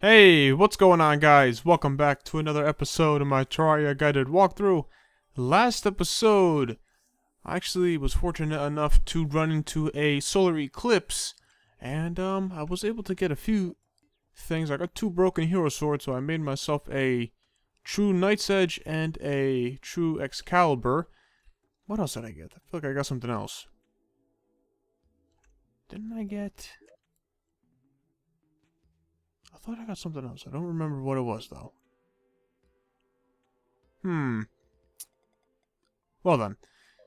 Hey, what's going on, guys? Welcome back to another episode of my Terraria guided walkthrough. Last episode, I actually was fortunate enough to run into a solar eclipse, and I was able to get a few things. I got two broken hero swords, so I made myself a true Knight's Edge and a true Excalibur. What else did I get? I feel like I got something else. Didn't I get... I thought I got something else. I don't remember what it was, though. Well then.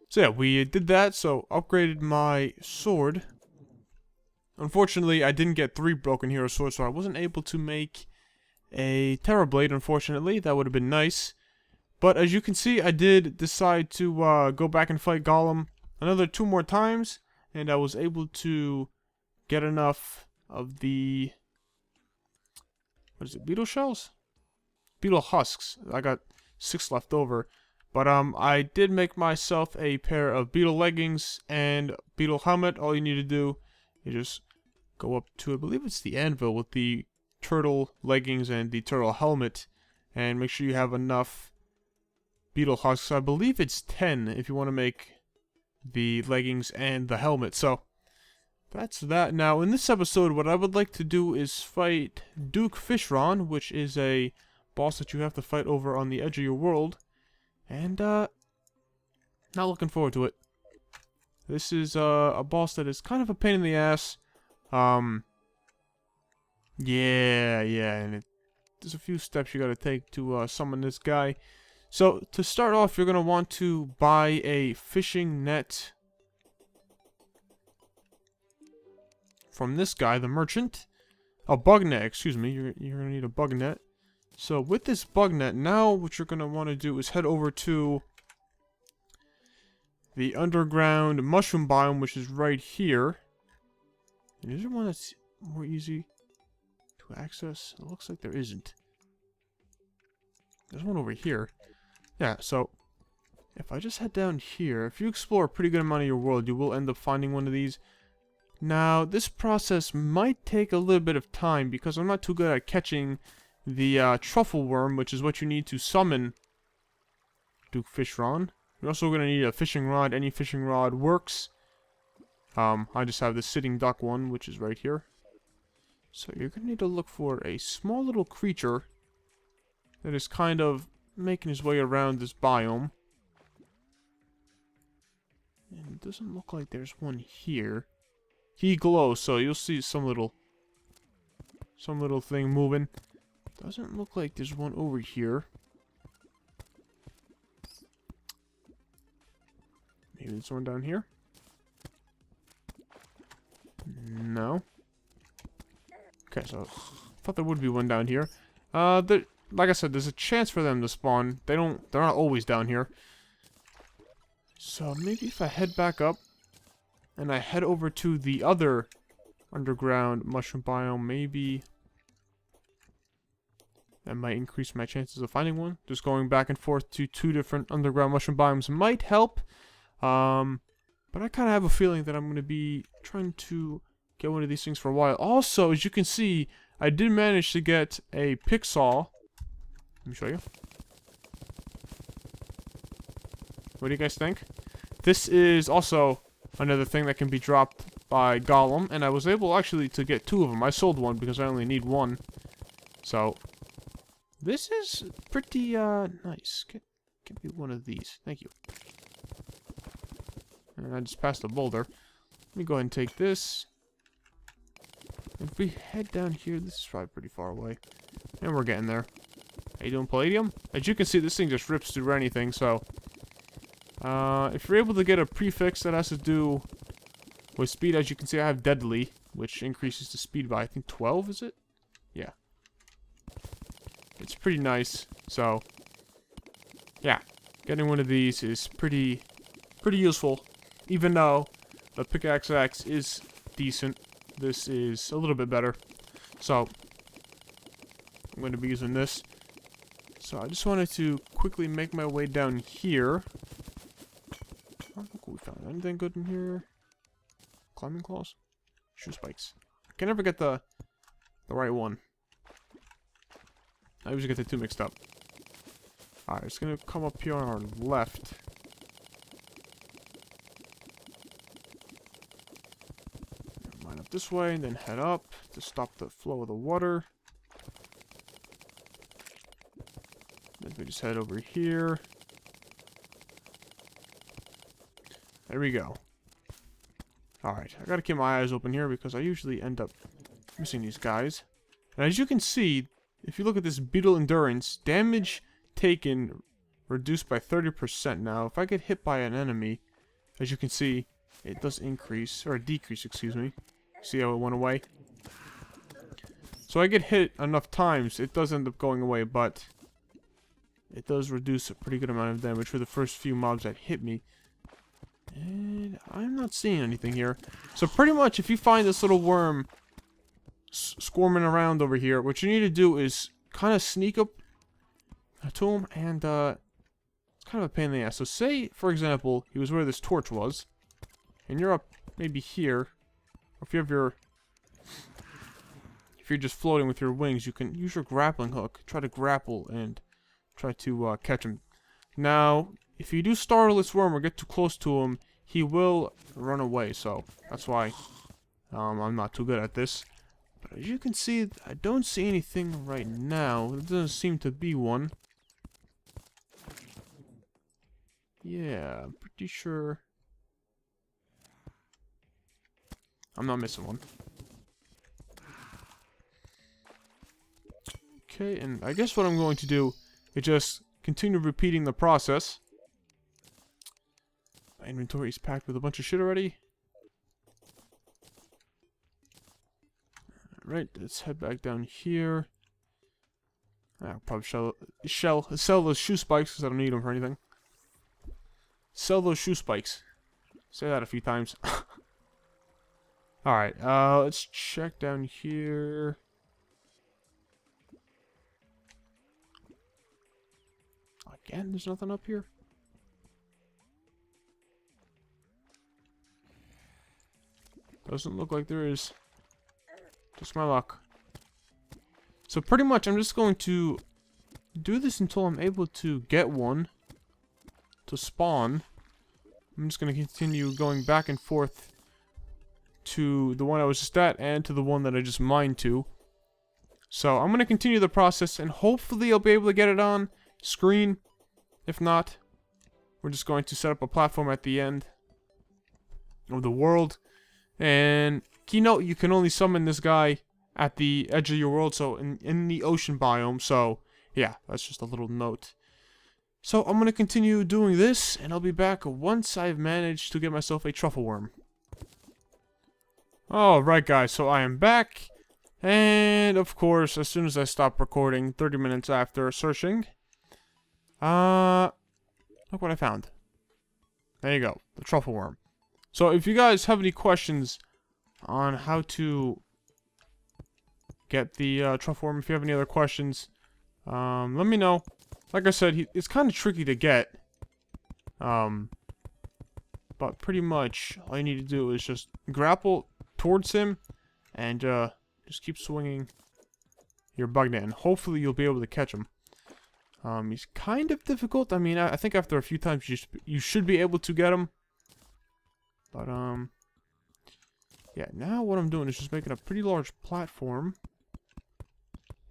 So yeah, we did that, so upgraded my sword. Unfortunately, I didn't get 3 broken hero swords, so I wasn't able to make a Terra Blade, unfortunately. That would have been nice. But as you can see, I did decide to go back and fight Golem another 2 more times, and I was able to get enough of the... what is it, beetle shells? Beetle husks. I got 6 left over. But I did make myself a pair of beetle leggings and beetle helmet. All you need to do is just go up to, I believe it's the anvil with the turtle leggings and the turtle helmet, and make sure you have enough beetle husks. I believe it's 10 if you want to make the leggings and the helmet. So that's that. Now, in this episode, what I would like to do is fight Duke Fishron, which is a boss that you have to fight over on the edge of your world. And, not looking forward to it. This is, a boss that is kind of a pain in the ass. Yeah, and there's a few steps you gotta take to, summon this guy. So, to start off, you're gonna want to buy a fishing net from this guy, the merchant. A bug net, excuse me. You're gonna need a bug net. So with this bug net, now what you're gonna want to do is head over to the underground mushroom biome, which is right here. And is there one that's more easy to access? It looks like there isn't. There's one over here. Yeah, so if I just head down here, if you explore a pretty good amount of your world, you will end up finding one of these. Now, this process might take a little bit of time because I'm not too good at catching the truffle worm, which is what you need to summon Duke Fishron. You're also going to need a fishing rod. Any fishing rod works. I just have the sitting duck one, which is right here. So you're going to need to look for a small little creature that is kind of making his way around this biome. And it doesn't look like there's one here. He glows, so you'll see some little thing moving. Doesn't look like there's one over here. Maybe there's one down here? No. Okay, so I thought there would be one down here. Like I said, there's a chance for them to spawn. They're not always down here. So maybe if I head back up and I head over to the other underground mushroom biome, maybe that might increase my chances of finding one. Just going back and forth to 2 different underground mushroom biomes might help. But I kind of have a feeling that I'm going to be trying to get one of these things for a while. Also, as you can see, I did manage to get a pick saw. Let me show you. What do you guys think? This is also another thing that can be dropped by Golem, and I was able actually to get 2 of them. I sold one because I only need 1. So this is pretty, nice. Give me one of these. Thank you. And I just passed a boulder. Let me go ahead and take this. If we head down here, this is probably pretty far away. And we're getting there. How you doing, Palladium? As you can see, this thing just rips through anything, so... if you're able to get a prefix that has to do with speed, as you can see, I have Deadly, which increases the speed by, I think, 12, is it? Yeah. It's pretty nice, so, yeah, getting one of these is pretty useful. Even though the pickaxe axe is decent, this is a little bit better. So, I'm going to be using this. So I just wanted to quickly make my way down here. I don't think we found anything good in here. Climbing claws? Shoe spikes. I can never get the right one. I usually get the two mixed up. Alright, it's gonna come up here on our left. Line up this way, and then head up to stop the flow of the water. Then we just head over here. There we go. Alright, I gotta keep my eyes open here because I usually end up missing these guys. And as you can see, if you look at this beetle endurance, damage taken reduced by 30%. Now, if I get hit by an enemy, as you can see, it does increase, or decrease, excuse me. See how it went away? So I get hit enough times, it does end up going away, but it does reduce a pretty good amount of damage for the first few mobs that hit me. And I'm not seeing anything here. So pretty much, if you find this little worm squirming around over here, what you need to do is kind of sneak up to him, and it's kind of a pain in the ass. So say, for example, he was where this torch was, and you're up maybe here, or if you have your, if you're just floating with your wings, you can use your grappling hook, try to grapple, and try to catch him. Now, if you do startle this worm or get too close to him, he will run away, so that's why I'm not too good at this. But as you can see, I don't see anything right now. There doesn't seem to be one. Yeah, I'm pretty sure I'm not missing one. Okay, and I guess what I'm going to do is just continue repeating the process. My inventory is packed with a bunch of shit already. Alright, let's head back down here. I'll probably sell those shoe spikes because I don't need them for anything. Sell those shoe spikes. Say that a few times. Alright, let's check down here. Again, there's nothing up here. Doesn't look like there is. Just my luck. So pretty much I'm just going to do this until I'm able to get one to spawn. I'm just going to continue going back and forth to the one I was just at and to the one that I just mined to. So I'm going to continue the process and hopefully I'll be able to get it on screen. If not, we're just going to set up a platform at the end of the world. And keynote, you can only summon this guy at the edge of your world, so in the ocean biome. So yeah, that's just a little note. So I'm going to continue doing this, and I'll be back once I've managed to get myself a truffle worm. Alright guys, so I am back. And of course, as soon as I stop recording, 30 minutes after searching, look what I found. There you go, the truffle worm. So if you guys have any questions on how to get the truffle worm, if you have any other questions, let me know. Like I said, it's kind of tricky to get. But pretty much all you need to do is just grapple towards him and just keep swinging your bug net, and hopefully you'll be able to catch him. He's kind of difficult. I mean, I think after a few times you should be able to get him. But yeah, now what I'm doing is just making a pretty large platform.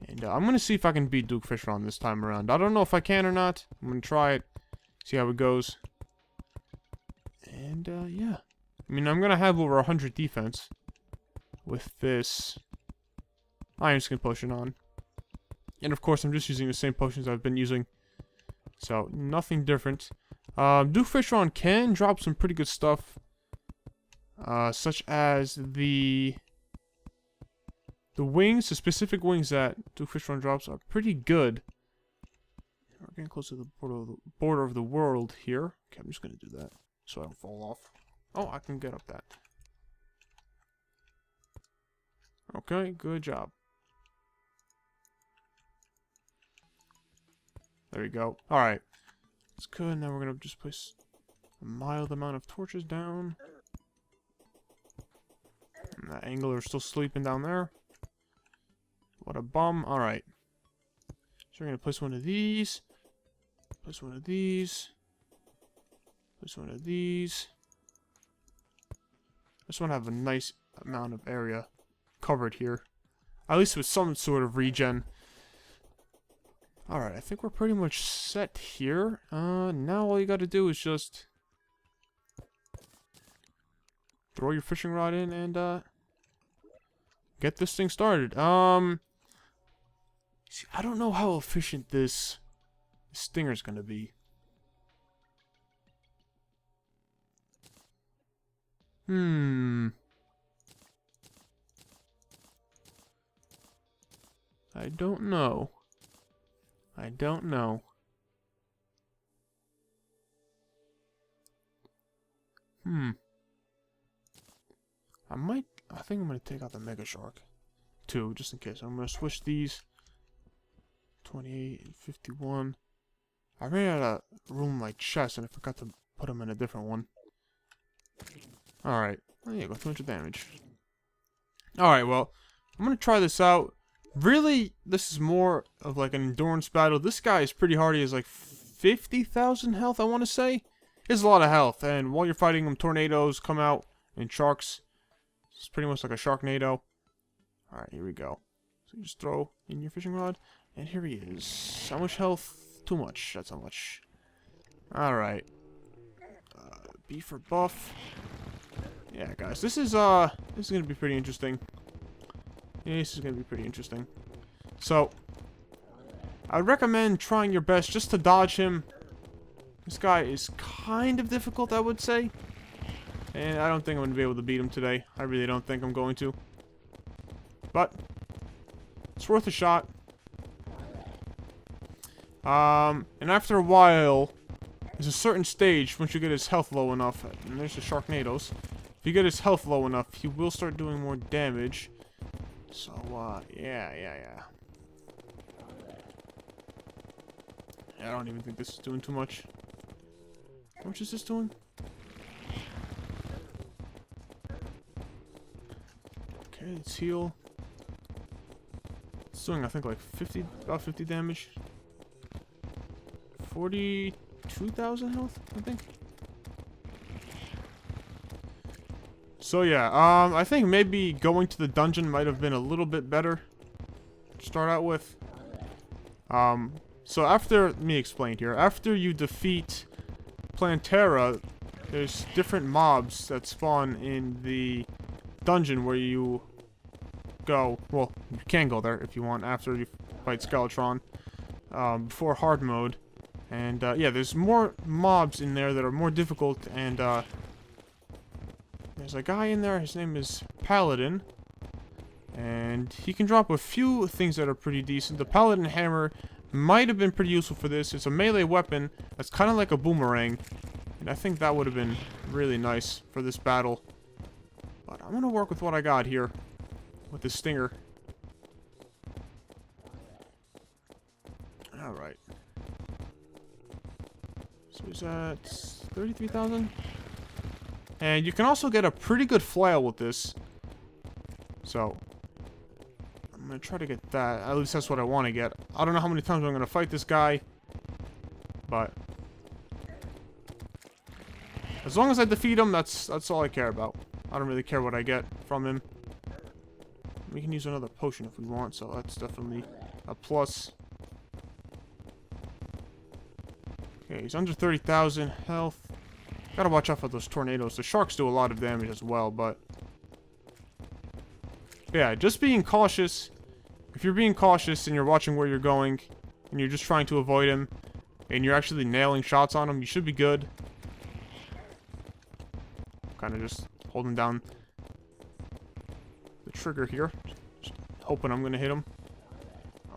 And I'm going to see if I can beat Duke Fisher on this time around. I don't know if I can or not. I'm going to try it, see how it goes. And yeah. I mean, I'm going to have over 100 defense with this Iron Skin potion on. And of course, I'm just using the same potions I've been using. So, nothing different. Duke Fisher can drop some pretty good stuff. Such as the wings, the specific wings that Duke Fisher drops are pretty good. We're getting close to the border of the world here. Okay, I'm just going to do that so I don't fall off. Oh, I can get up that. Okay, good job. There we go. Alright. That's good. Now we're going to just place a mild amount of torches down. And that angler's still sleeping down there. What a bum. Alright. So we're gonna place one of these. Place one of these. Place one of these. I just want to have a nice amount of area covered here. At least with some sort of regen. Alright, I think we're pretty much set here. Now all you gotta do is just throw your fishing rod in and get this thing started. See, I don't know how efficient this stinger's gonna be. I don't know. I don't know. I think I'm gonna take out the Mega Shark too, just in case. I'm gonna switch these. 28 and 51. I ran out of room in my chest and I forgot to put them in a different one. Alright. There you go, 200 damage. Alright, well, I'm gonna try this out. Really, this is more of like an endurance battle. This guy is pretty hardy. He has like 50,000 health, I want to say. He has a lot of health, and while you're fighting him, tornadoes come out, and sharks. It's pretty much like a Sharknado. Alright, here we go. So you just throw in your fishing rod, and here he is. How much health? Too much. That's how much. Alright. B for buff. Yeah, guys, this is gonna be pretty interesting. Yeah, this is gonna be pretty interesting. So, I would recommend trying your best just to dodge him. This guy is kind of difficult, I would say. And I don't think I'm gonna be able to beat him today. I really don't think I'm going to. But, it's worth a shot. And after a while, there's a certain stage once you get his health low enough, and there's the Sharknadoes. If you get his health low enough, he will start doing more damage. So, yeah. I don't even think this is doing too much. How much is this doing? Okay, let's heal. It's doing, I think, like about 50 damage. 42,000 health, I think. So yeah, I think maybe going to the dungeon might have been a little bit better to start out with. So after, let me explain here. After you defeat Terraria, there's different mobs that spawn in the dungeon where you go. Well, you can go there if you want after you fight Skeletron, before hard mode. And yeah, there's more mobs in there that are more difficult, and there's a guy in there, his name is Paladin, and he can drop a few things that are pretty decent. The Paladin Hammer might have been pretty useful for this. It's a melee weapon that's kind of like a boomerang, and I think that would have been really nice for this battle. But I'm gonna work with what I got here, with the stinger. Alright. So he's at 33,000. And you can also get a pretty good flail with this. So, I'm going to try to get that. At least that's what I want to get. I don't know how many times I'm going to fight this guy. But, as long as I defeat him, that's all I care about. I don't really care what I get from him. We can use another potion if we want, so that's definitely a plus. Okay, he's under 30,000 health. Gotta watch out for those tornadoes. The sharks do a lot of damage as well, but yeah, just being cautious. If you're being cautious and you're watching where you're going, and you're just trying to avoid him, and you're actually nailing shots on him, you should be good. Kind of just holding down the trigger here. Just hoping I'm gonna hit him.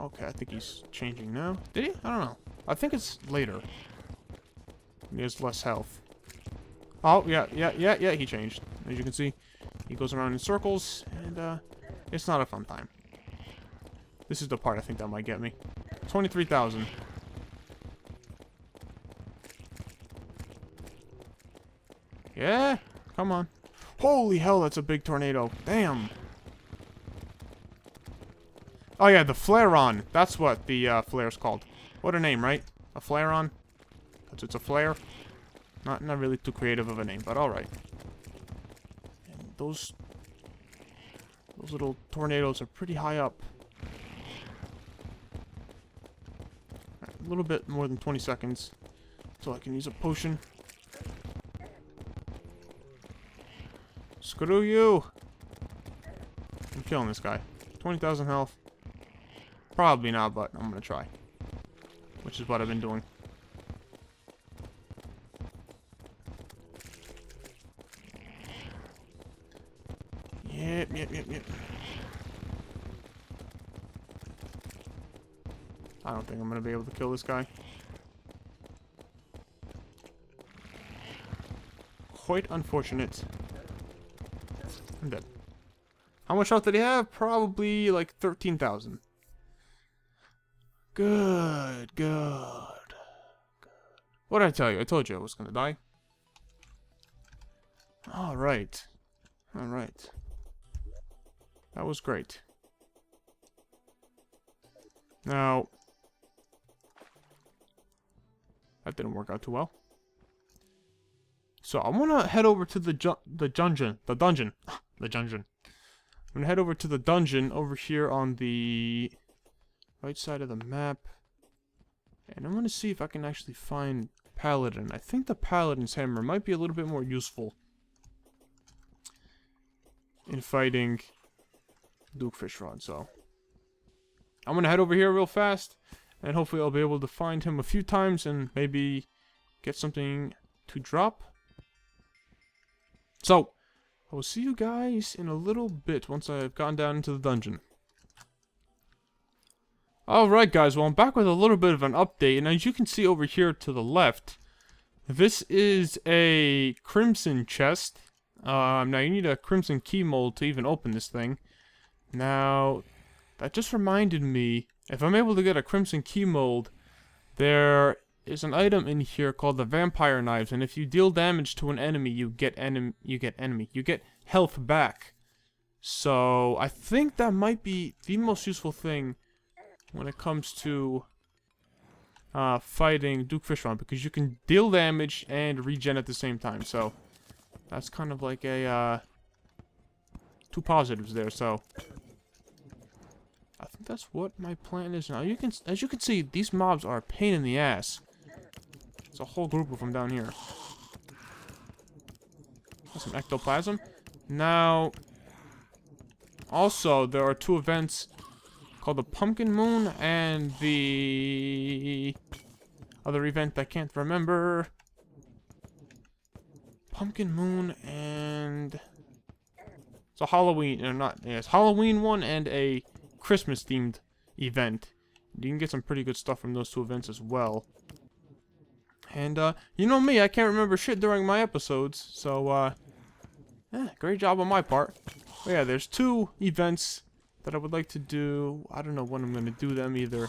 Okay, I think he's changing now. Did he? I don't know. I think it's later. He has less health. Oh, yeah, he changed. As you can see, he goes around in circles, and, it's not a fun time. This is the part I think that might get me. 23,000. Yeah, come on. Holy hell, that's a big tornado. Damn. Oh yeah, the flare-on. That's what the flare's called. What a name, right? A flare-on? Because it's a flare? Not really too creative of a name, but alright. And those little tornadoes are pretty high up. A little bit more than 20 seconds. So I can use a potion. Screw you! I'm killing this guy. 20,000 health. Probably not, but I'm gonna try. Which is what I've been doing. Yep. I don't think I'm gonna be able to kill this guy. Quite unfortunate. I'm dead. How much health did he have? Probably like 13,000. Good. What did I tell you? I told you I was gonna die. Alright. That was great. Now, that didn't work out too well. So I want to head over to the dungeon. I'm gonna head over to the dungeon over here on the right side of the map, and I'm gonna see if I can actually find Paladin. I think the Paladin's hammer might be a little bit more useful in fighting Duke Fishrod. So I'm gonna head over here real fast, and hopefully I'll be able to find him a few times and maybe get something to drop. So I will see you guys in a little bit once I've gotten down into the dungeon. Alright guys, well I'm back with a little bit of an update, and as you can see over here to the left, this is a crimson chest. Now you need a crimson key mold to even open this thing. Now, that just reminded me, if I'm able to get a crimson key mold, there is an item in here called the vampire knives, and if you deal damage to an enemy, you get health back. So I think that might be the most useful thing when it comes to fighting Duke Fishrod, because you can deal damage and regen at the same time. So that's kind of like a two positives there. So I think that's what my plan is now. As you can see, these mobs are a pain in the ass. There's a whole group of them down here. Got some ectoplasm. Now, also, there are two events called the Pumpkin Moon and the other event I can't remember. Pumpkin Moon and it's a Halloween, or not? Yeah, it's Halloween one and a Christmas themed event. You can get some pretty good stuff from those two events as well. And you know me, I can't remember shit during my episodes, so great job on my part. But yeah, there's two events that I would like to do. I don't know when I'm gonna do them either.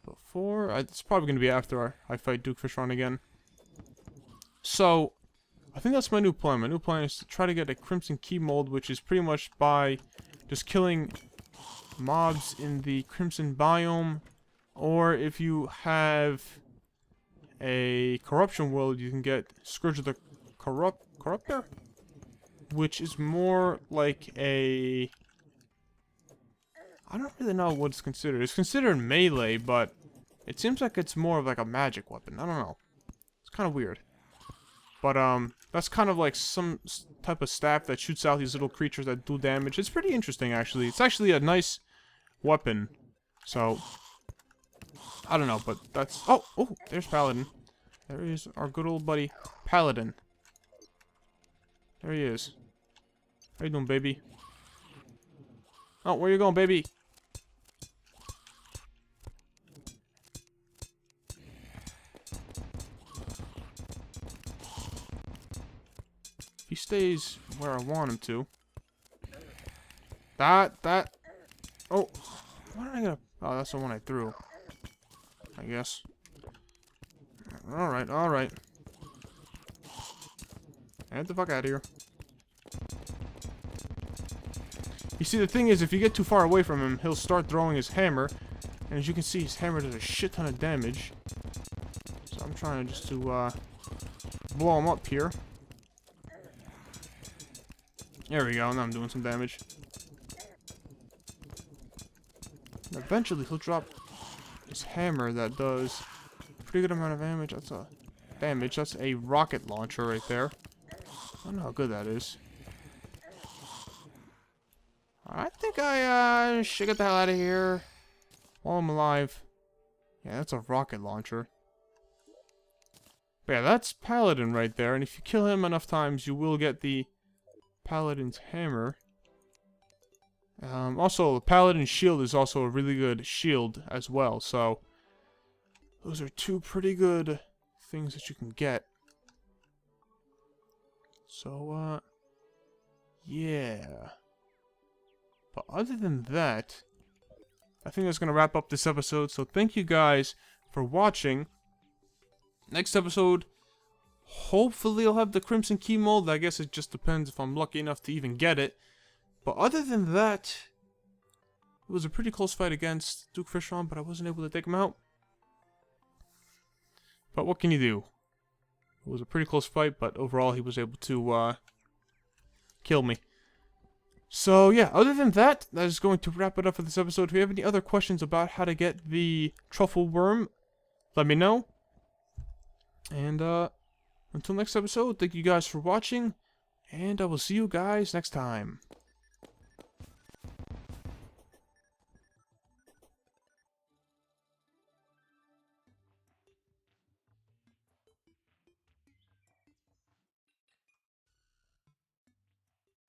Before, it's probably gonna be after I fight Duke Fishrod again. So I think that's my new plan. My new plan is to try to get a Crimson Key Mold, which is pretty much by just killing mobs in the Crimson Biome, or if you have a Corruption World, you can get Scourge of the Corruptor, which is more like a... I don't really know what it's considered. It's considered melee, but it seems like it's more of like a magic weapon. I don't know. It's kind of weird. But, that's kind of like some type of staff that shoots out these little creatures that do damage. It's pretty interesting, actually. It's actually a nice weapon. So, I don't know, but that's... Oh, there's Paladin. There is our good old buddy, Paladin. There he is. How you doing, baby? Oh, where you going, baby? He stays where I want him to. That. Oh, what did I get? Oh, that's the one I threw. I guess. Alright. Get the fuck out of here. You see, the thing is, if you get too far away from him, he'll start throwing his hammer. And as you can see, his hammer does a shit ton of damage. So I'm trying just to blow him up here. There we go, now I'm doing some damage. And eventually he'll drop his hammer that does a pretty good amount of damage. That's a rocket launcher right there. I don't know how good that is. I think I should get the hell out of here while I'm alive. Yeah, that's a rocket launcher. But yeah, that's Paladin right there, and if you kill him enough times, you will get the Paladin's hammer. Also, the Paladin's shield is also a really good shield as well, so those are two pretty good things that you can get. So, yeah. But other than that, I think that's going to wrap up this episode, so thank you guys for watching. Next episode, hopefully I'll have the Crimson Key mold. I guess it just depends if I'm lucky enough to even get it. But other than that, it was a pretty close fight against Duke Fishron, but I wasn't able to take him out. But what can you do? It was a pretty close fight, but overall he was able to kill me. So yeah, other than that, that is going to wrap it up for this episode. If you have any other questions about how to get the truffle worm, let me know. And until next episode, thank you guys for watching, and I will see you guys next time.